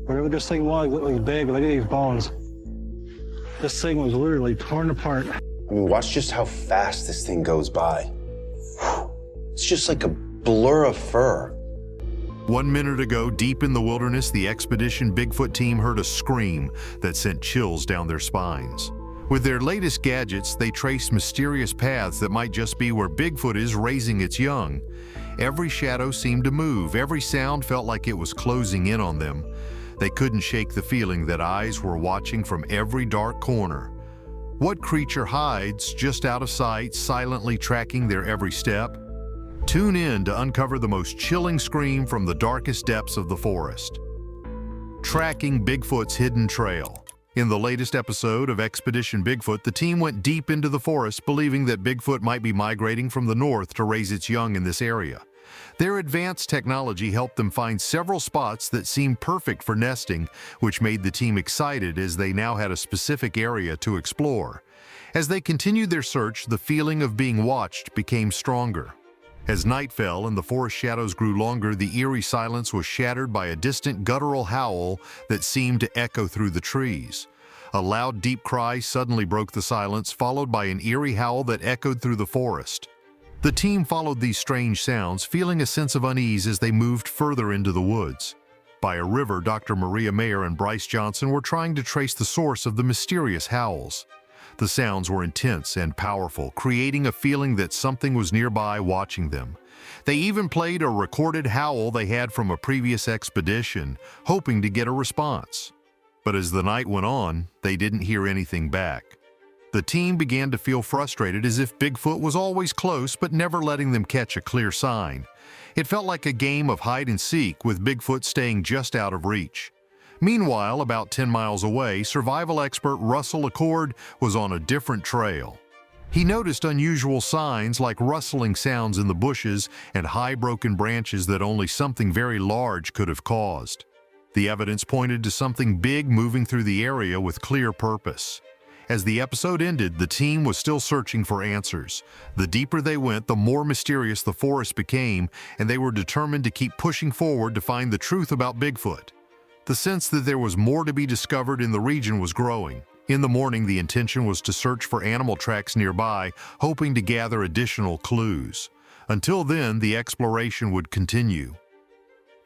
Whatever this thing was, it was big. Look at these bones. This thing was literally torn apart. I mean, watch just how fast this thing goes by. It's just like a blur of fur. 1 minute ago, deep in the wilderness, the Expedition Bigfoot team heard a scream that sent chills down their spines. With their latest gadgets, they traced mysterious paths that might just be where Bigfoot is raising its young. Every shadow seemed to move, every sound felt like it was closing in on them. They couldn't shake the feeling that eyes were watching from every dark corner. What creature hides just out of sight, silently tracking their every step? Tune in to uncover the most chilling scream from the darkest depths of the forest. Tracking Bigfoot's hidden trail. In the latest episode of Expedition Bigfoot, the team went deep into the forest, believing that Bigfoot might be migrating from the north to raise its young in this area. Their advanced technology helped them find several spots that seemed perfect for nesting, which made the team excited as they now had a specific area to explore. As they continued their search, the feeling of being watched became stronger. As night fell and the forest shadows grew longer, the eerie silence was shattered by a distant guttural howl that seemed to echo through the trees. A loud, deep cry suddenly broke the silence, followed by an eerie howl that echoed through the forest. The team followed these strange sounds, feeling a sense of unease as they moved further into the woods. By a river, Dr. Maria Mayer and Bryce Johnson were trying to trace the source of the mysterious howls. The sounds were intense and powerful, creating a feeling that something was nearby watching them. They even played a recorded howl they had from a previous expedition, hoping to get a response. But as the night went on, they didn't hear anything back. The team began to feel frustrated, as if Bigfoot was always close but never letting them catch a clear sign. It felt like a game of hide and seek, with Bigfoot staying just out of reach. Meanwhile, about 10 miles away, survival expert Russell Accord was on a different trail. He noticed unusual signs like rustling sounds in the bushes and high broken branches that only something very large could have caused. The evidence pointed to something big moving through the area with clear purpose. As the episode ended, the team was still searching for answers. The deeper they went, the more mysterious the forest became, and they were determined to keep pushing forward to find the truth about Bigfoot. The sense that there was more to be discovered in the region was growing. In the morning, the intention was to search for animal tracks nearby, hoping to gather additional clues. Until then, the exploration would continue.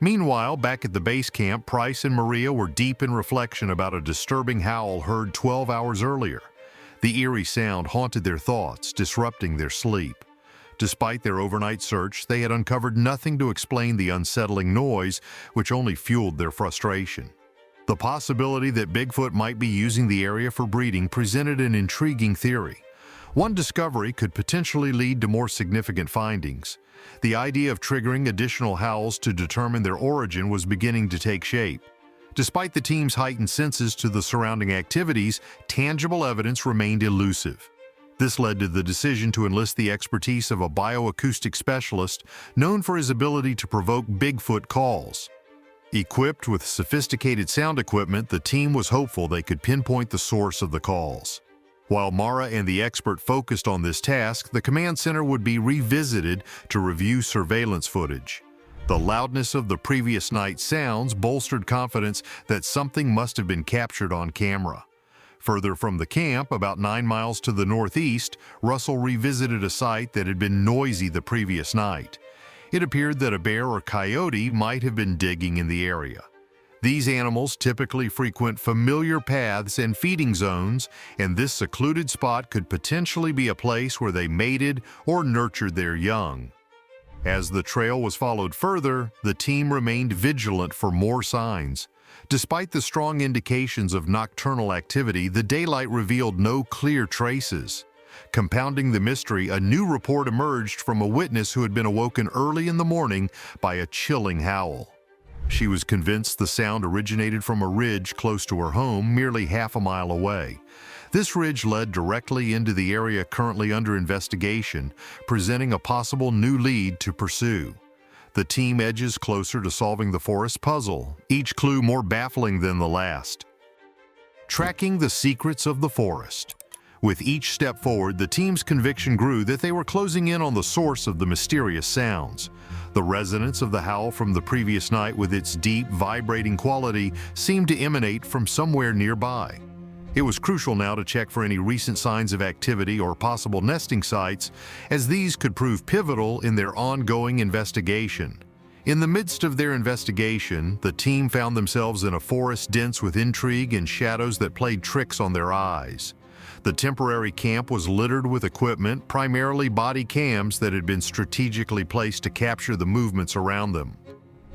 Meanwhile, back at the base camp, Price and Maria were deep in reflection about a disturbing howl heard 12 hours earlier. The eerie sound haunted their thoughts, disrupting their sleep. Despite their overnight search, they had uncovered nothing to explain the unsettling noise, which only fueled their frustration. The possibility that Bigfoot might be using the area for breeding presented an intriguing theory. One discovery could potentially lead to more significant findings. The idea of triggering additional howls to determine their origin was beginning to take shape. Despite the team's heightened senses to the surrounding activities, tangible evidence remained elusive. This led to the decision to enlist the expertise of a bioacoustic specialist known for his ability to provoke Bigfoot calls. Equipped with sophisticated sound equipment, the team was hopeful they could pinpoint the source of the calls. While Mara and the expert focused on this task, the command center would be revisited to review surveillance footage. The loudness of the previous night's sounds bolstered confidence that something must have been captured on camera. Further from the camp, about 9 miles to the northeast, Russell revisited a site that had been noisy the previous night. It appeared that a bear or coyote might have been digging in the area. These animals typically frequent familiar paths and feeding zones, and this secluded spot could potentially be a place where they mated or nurtured their young. As the trail was followed further, the team remained vigilant for more signs. Despite the strong indications of nocturnal activity, the daylight revealed no clear traces. Compounding the mystery, a new report emerged from a witness who had been awoken early in the morning by a chilling howl. She was convinced the sound originated from a ridge close to her home, merely half a mile away. This ridge led directly into the area currently under investigation, presenting a possible new lead to pursue. The team edges closer to solving the forest puzzle, each clue more baffling than the last. Tracking the secrets of the forest. With each step forward, the team's conviction grew that they were closing in on the source of the mysterious sounds. The resonance of the howl from the previous night, with its deep, vibrating quality, seemed to emanate from somewhere nearby. It was crucial now to check for any recent signs of activity or possible nesting sites, as these could prove pivotal in their ongoing investigation. In the midst of their investigation, the team found themselves in a forest dense with intrigue and shadows that played tricks on their eyes. The temporary camp was littered with equipment, primarily body cams that had been strategically placed to capture the movements around them.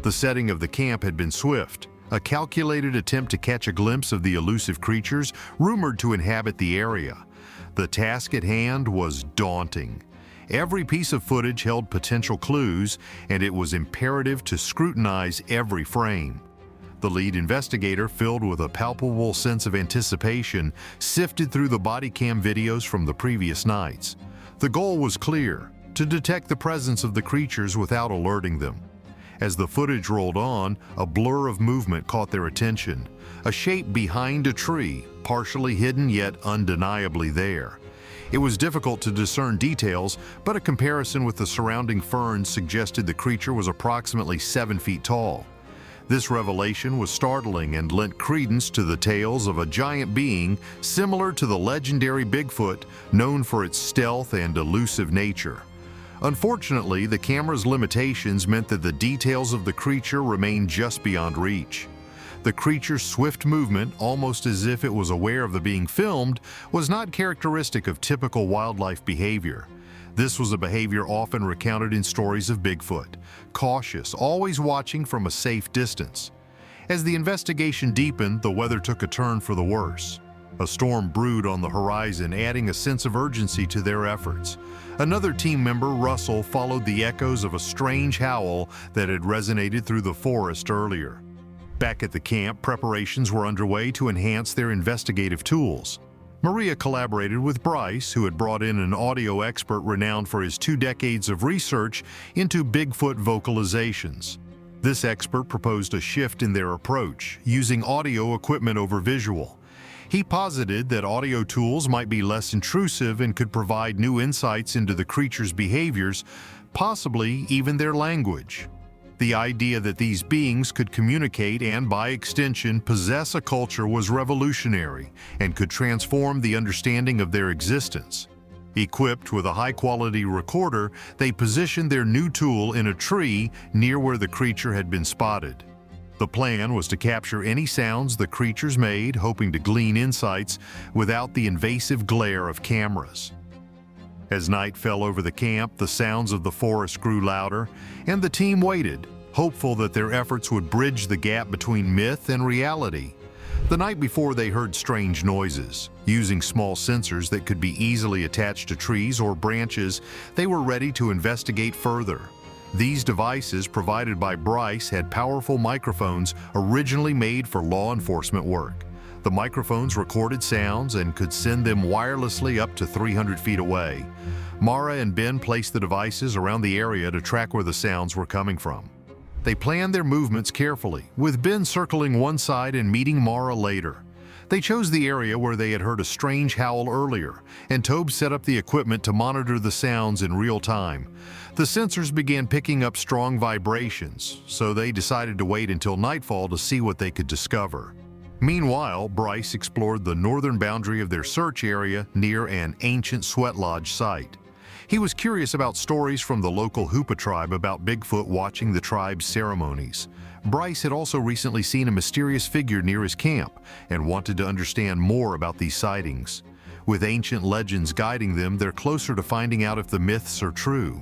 The setting of the camp had been swift, a calculated attempt to catch a glimpse of the elusive creatures rumored to inhabit the area. The task at hand was daunting. Every piece of footage held potential clues, and it was imperative to scrutinize every frame. The lead investigator, filled with a palpable sense of anticipation, sifted through the body cam videos from the previous nights. The goal was clear: to detect the presence of the creatures without alerting them. As the footage rolled on, a blur of movement caught their attention. A shape behind a tree, partially hidden yet undeniably there. It was difficult to discern details, but a comparison with the surrounding ferns suggested the creature was approximately 7 feet tall. This revelation was startling and lent credence to the tales of a giant being similar to the legendary Bigfoot, known for its stealth and elusive nature. Unfortunately, the camera's limitations meant that the details of the creature remained just beyond reach. The creature's swift movement, almost as if it was aware of the being filmed, was not characteristic of typical wildlife behavior. This was a behavior often recounted in stories of Bigfoot: cautious, always watching from a safe distance. As the investigation deepened, the weather took a turn for the worse. A storm brewed on the horizon, adding a sense of urgency to their efforts. Another team member, Russell, followed the echoes of a strange howl that had resonated through the forest earlier. Back at the camp, preparations were underway to enhance their investigative tools. Maria collaborated with Bryce, who had brought in an audio expert renowned for his 2 decades of research into Bigfoot vocalizations. This expert proposed a shift in their approach, using audio equipment over visual. He posited that audio tools might be less intrusive and could provide new insights into the creature's behaviors, possibly even their language. The idea that these beings could communicate and, by extension, possess a culture was revolutionary and could transform the understanding of their existence. Equipped with a high-quality recorder, they positioned their new tool in a tree near where the creature had been spotted. The plan was to capture any sounds the creatures made, hoping to glean insights without the invasive glare of cameras. As night fell over the camp, the sounds of the forest grew louder, and the team waited, hopeful that their efforts would bridge the gap between myth and reality. The night before, they heard strange noises. Using small sensors that could be easily attached to trees or branches, they were ready to investigate further. These devices, provided by Bryce, had powerful microphones originally made for law enforcement work. The microphones recorded sounds and could send them wirelessly up to 300 feet away. Mara and Ben placed the devices around the area to track where the sounds were coming from. They planned their movements carefully, with Ben circling one side and meeting Mara later. They chose the area where they had heard a strange howl earlier, and Tobe set up the equipment to monitor the sounds in real time. The sensors began picking up strong vibrations, so they decided to wait until nightfall to see what they could discover. Meanwhile, Bryce explored the northern boundary of their search area near an ancient sweat lodge site. He was curious about stories from the local Hoopa tribe about Bigfoot watching the tribe's ceremonies. Bryce had also recently seen a mysterious figure near his camp and wanted to understand more about these sightings. With ancient legends guiding them, they're closer to finding out if the myths are true.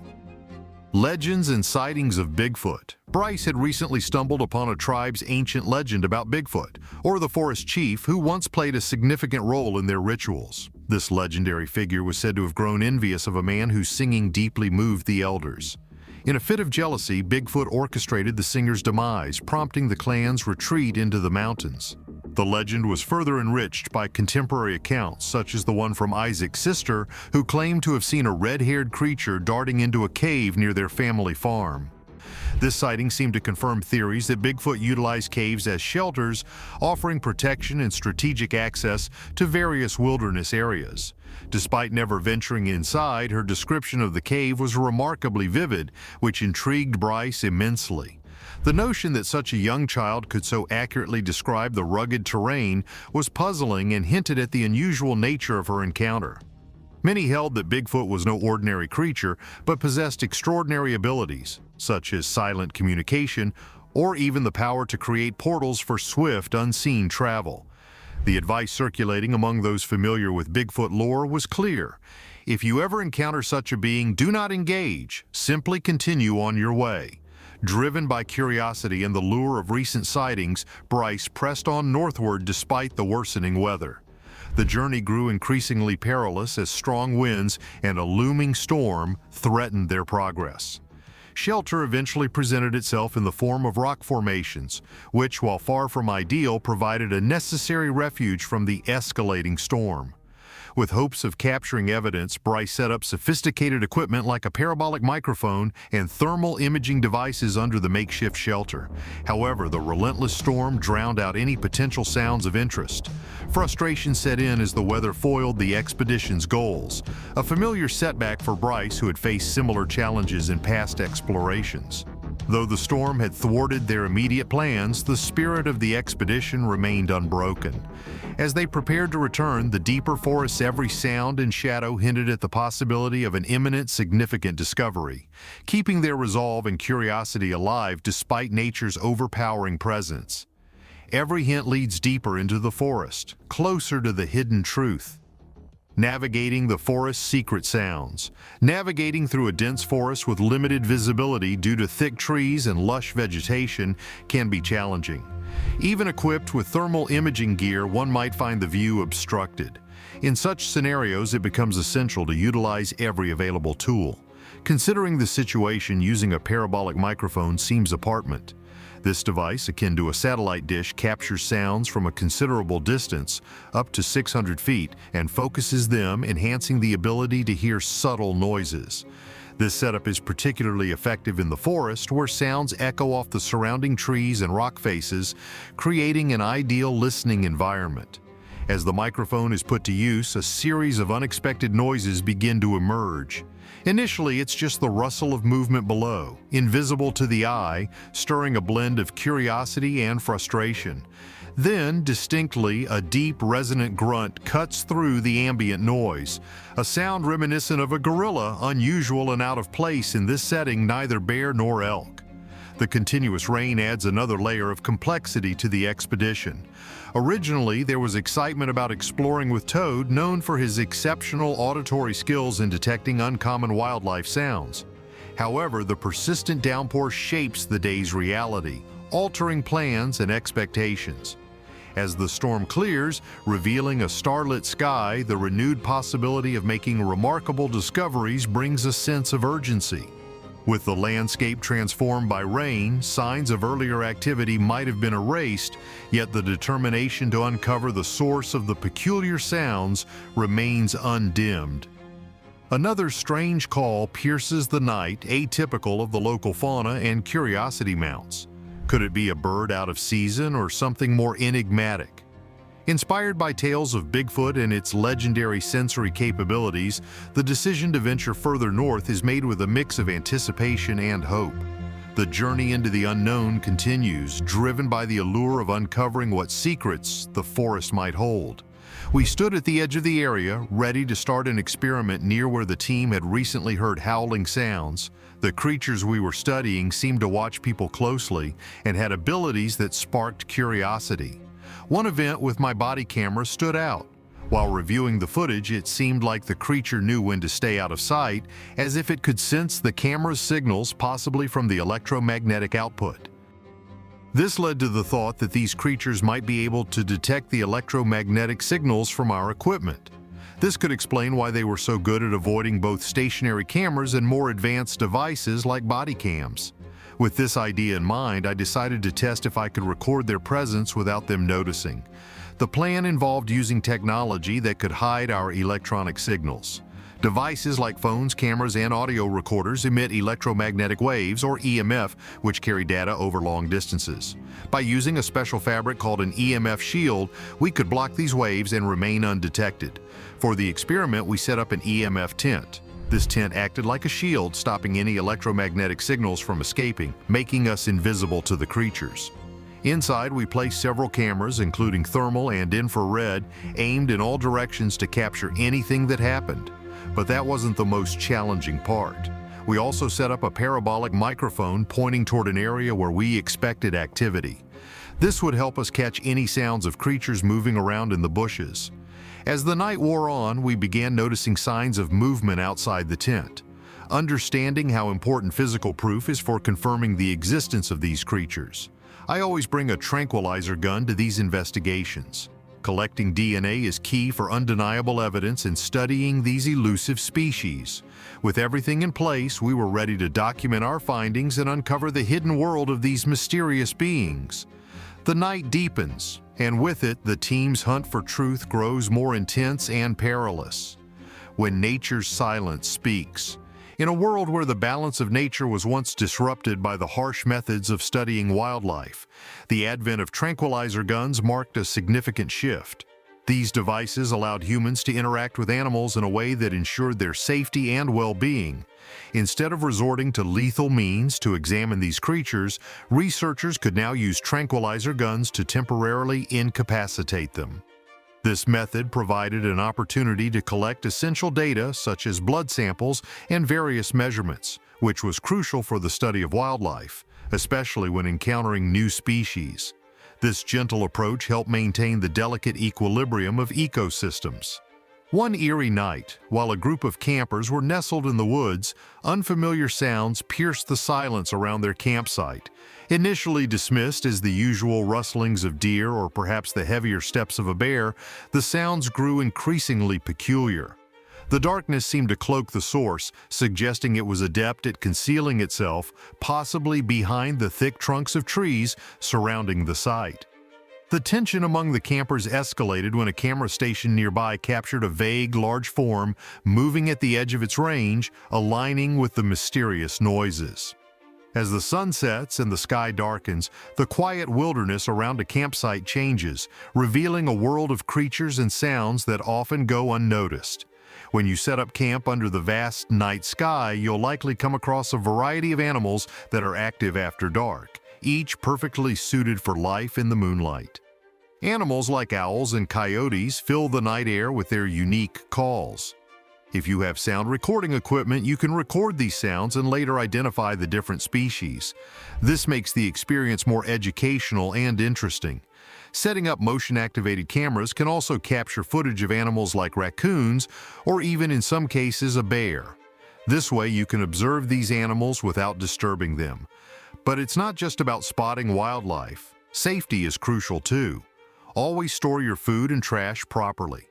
Legends and sightings of Bigfoot. Bryce had recently stumbled upon a tribe's ancient legend about Bigfoot, or the forest chief, who once played a significant role in their rituals. This legendary figure was said to have grown envious of a man whose singing deeply moved the elders. In a fit of jealousy, Bigfoot orchestrated the singer's demise, prompting the clan's retreat into the mountains. The legend was further enriched by contemporary accounts, such as the one from Isaac's sister, who claimed to have seen a red-haired creature darting into a cave near their family farm. This sighting seemed to confirm theories that Bigfoot utilized caves as shelters, offering protection and strategic access to various wilderness areas. Despite never venturing inside, her description of the cave was remarkably vivid, which intrigued Bryce immensely. The notion that such a young child could so accurately describe the rugged terrain was puzzling and hinted at the unusual nature of her encounter. Many held that Bigfoot was no ordinary creature, but possessed extraordinary abilities, such as silent communication or even the power to create portals for swift, unseen travel. The advice circulating among those familiar with Bigfoot lore was clear. If you ever encounter such a being, do not engage, simply continue on your way. Driven by curiosity and the lure of recent sightings, Bryce pressed on northward despite the worsening weather. The journey grew increasingly perilous as strong winds and a looming storm threatened their progress. Shelter eventually presented itself in the form of rock formations, which, while far from ideal, provided a necessary refuge from the escalating storm. With hopes of capturing evidence, Bryce set up sophisticated equipment like a parabolic microphone and thermal imaging devices under the makeshift shelter. However, the relentless storm drowned out any potential sounds of interest. Frustration set in as the weather foiled the expedition's goals, a familiar setback for Bryce, who had faced similar challenges in past explorations. Though the storm had thwarted their immediate plans, the spirit of the expedition remained unbroken. As they prepared to return, the deeper forest's every sound and shadow hinted at the possibility of an imminent, significant discovery, keeping their resolve and curiosity alive despite nature's overpowering presence. Every hint leads deeper into the forest, closer to the hidden truth. Navigating the forest's secret sounds. Navigating through a dense forest with limited visibility due to thick trees and lush vegetation can be challenging. Even equipped with thermal imaging gear, one might find the view obstructed. In such scenarios, it becomes essential to utilize every available tool. Considering the situation, using a parabolic microphone seems apparent. This device, akin to a satellite dish, captures sounds from a considerable distance, up to 600 feet, and focuses them, enhancing the ability to hear subtle noises. This setup is particularly effective in the forest, where sounds echo off the surrounding trees and rock faces, creating an ideal listening environment. As the microphone is put to use, a series of unexpected noises begin to emerge. Initially, it's just the rustle of movement below, invisible to the eye, stirring a blend of curiosity and frustration. Then, distinctly, a deep, resonant grunt cuts through the ambient noise, a sound reminiscent of a gorilla, unusual and out of place in this setting, neither bear nor elk. The continuous rain adds another layer of complexity to the expedition. Originally, there was excitement about exploring with Toad, known for his exceptional auditory skills in detecting uncommon wildlife sounds. However, the persistent downpour shapes the day's reality, altering plans and expectations. As the storm clears, revealing a starlit sky, the renewed possibility of making remarkable discoveries brings a sense of urgency. With the landscape transformed by rain, signs of earlier activity might have been erased, yet the determination to uncover the source of the peculiar sounds remains undimmed. Another strange call pierces the night, atypical of the local fauna, and curiosity mounts. Could it be a bird out of season or something more enigmatic? Inspired by tales of Bigfoot and its legendary sensory capabilities, the decision to venture further north is made with a mix of anticipation and hope. The journey into the unknown continues, driven by the allure of uncovering what secrets the forest might hold. We stood at the edge of the area, ready to start an experiment near where the team had recently heard howling sounds. The creatures we were studying seemed to watch people closely and had abilities that sparked curiosity. One event with my body camera stood out. While reviewing the footage, it seemed like the creature knew when to stay out of sight, as if it could sense the camera's signals, possibly from the electromagnetic output. This led to the thought that these creatures might be able to detect the electromagnetic signals from our equipment. This could explain why they were so good at avoiding both stationary cameras and more advanced devices like body cams. With this idea in mind, I decided to test if I could record their presence without them noticing. The plan involved using technology that could hide our electronic signals. Devices like phones, cameras, and audio recorders emit electromagnetic waves, or EMF, which carry data over long distances. By using a special fabric called an EMF shield, we could block these waves and remain undetected. For the experiment, we set up an EMF tent. This tent acted like a shield, stopping any electromagnetic signals from escaping, making us invisible to the creatures. Inside, we placed several cameras, including thermal and infrared, aimed in all directions to capture anything that happened. But that wasn't the most challenging part. We also set up a parabolic microphone pointing toward an area where we expected activity. This would help us catch any sounds of creatures moving around in the bushes. As the night wore on, we began noticing signs of movement outside the tent. Understanding how important physical proof is for confirming the existence of these creatures. I always bring a tranquilizer gun to these investigations. Collecting DNA is key for undeniable evidence in studying these elusive species. With everything in place, we were ready to document our findings and uncover the hidden world of these mysterious beings. The night deepens, and with it, the team's hunt for truth grows more intense and perilous. When nature's silence speaks. In a world where the balance of nature was once disrupted by the harsh methods of studying wildlife, the advent of tranquilizer guns marked a significant shift. These devices allowed humans to interact with animals in a way that ensured their safety and well-being. Instead of resorting to lethal means to examine these creatures, researchers could now use tranquilizer guns to temporarily incapacitate them. This method provided an opportunity to collect essential data such as blood samples and various measurements, which was crucial for the study of wildlife, especially when encountering new species. This gentle approach helped maintain the delicate equilibrium of ecosystems. One eerie night, while a group of campers were nestled in the woods, unfamiliar sounds pierced the silence around their campsite. Initially dismissed as the usual rustlings of deer or perhaps the heavier steps of a bear, the sounds grew increasingly peculiar. The darkness seemed to cloak the source, suggesting it was adept at concealing itself, possibly behind the thick trunks of trees surrounding the site. The tension among the campers escalated when a camera station nearby captured a vague, large form moving at the edge of its range, aligning with the mysterious noises. As the sun sets and the sky darkens, the quiet wilderness around a campsite changes, revealing a world of creatures and sounds that often go unnoticed. When you set up camp under the vast night sky, you'll likely come across a variety of animals that are active after dark, each perfectly suited for life in the moonlight. Animals like owls and coyotes fill the night air with their unique calls. If you have sound recording equipment, you can record these sounds and later identify the different species. This makes the experience more educational and interesting. Setting up motion-activated cameras can also capture footage of animals like raccoons, or even in some cases a bear. This way you can observe these animals without disturbing them. But it's not just about spotting wildlife. Safety is crucial too. Always store your food and trash properly.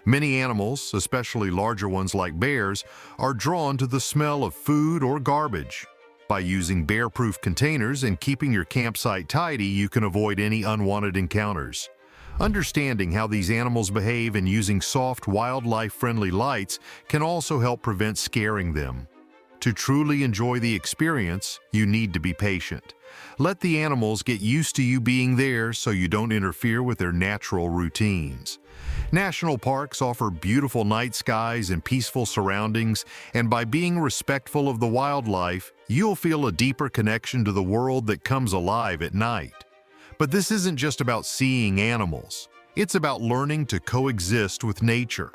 Many animals, especially larger ones like bears, are drawn to the smell of food or garbage. By using bear-proof containers and keeping your campsite tidy, you can avoid any unwanted encounters. Understanding how these animals behave and using soft, wildlife-friendly lights can also help prevent scaring them. To truly enjoy the experience, you need to be patient. Let the animals get used to you being there so you don't interfere with their natural routines. National parks offer beautiful night skies and peaceful surroundings, and by being respectful of the wildlife, you'll feel a deeper connection to the world that comes alive at night. But this isn't just about seeing animals. It's about learning to coexist with nature.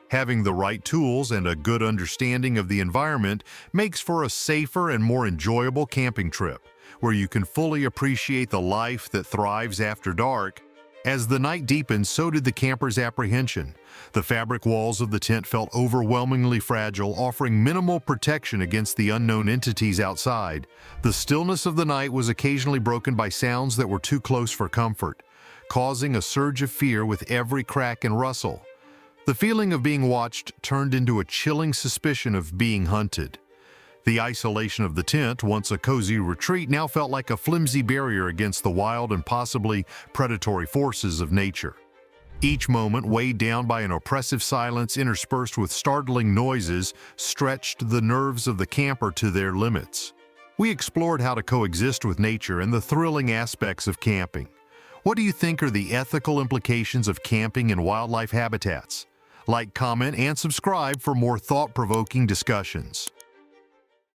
Having the right tools and a good understanding of the environment makes for a safer and more enjoyable camping trip, where you can fully appreciate the life that thrives after dark. As the night deepened, so did the campers' apprehension. The fabric walls of the tent felt overwhelmingly fragile, offering minimal protection against the unknown entities outside. The stillness of the night was occasionally broken by sounds that were too close for comfort, causing a surge of fear with every crack and rustle. The feeling of being watched turned into a chilling suspicion of being hunted. The isolation of the tent, once a cozy retreat, now felt like a flimsy barrier against the wild and possibly predatory forces of nature. Each moment, weighed down by an oppressive silence interspersed with startling noises, stretched the nerves of the camper to their limits. We explored how to coexist with nature and the thrilling aspects of camping. What do you think are the ethical implications of camping in wildlife habitats? Like, comment, and subscribe for more thought-provoking discussions.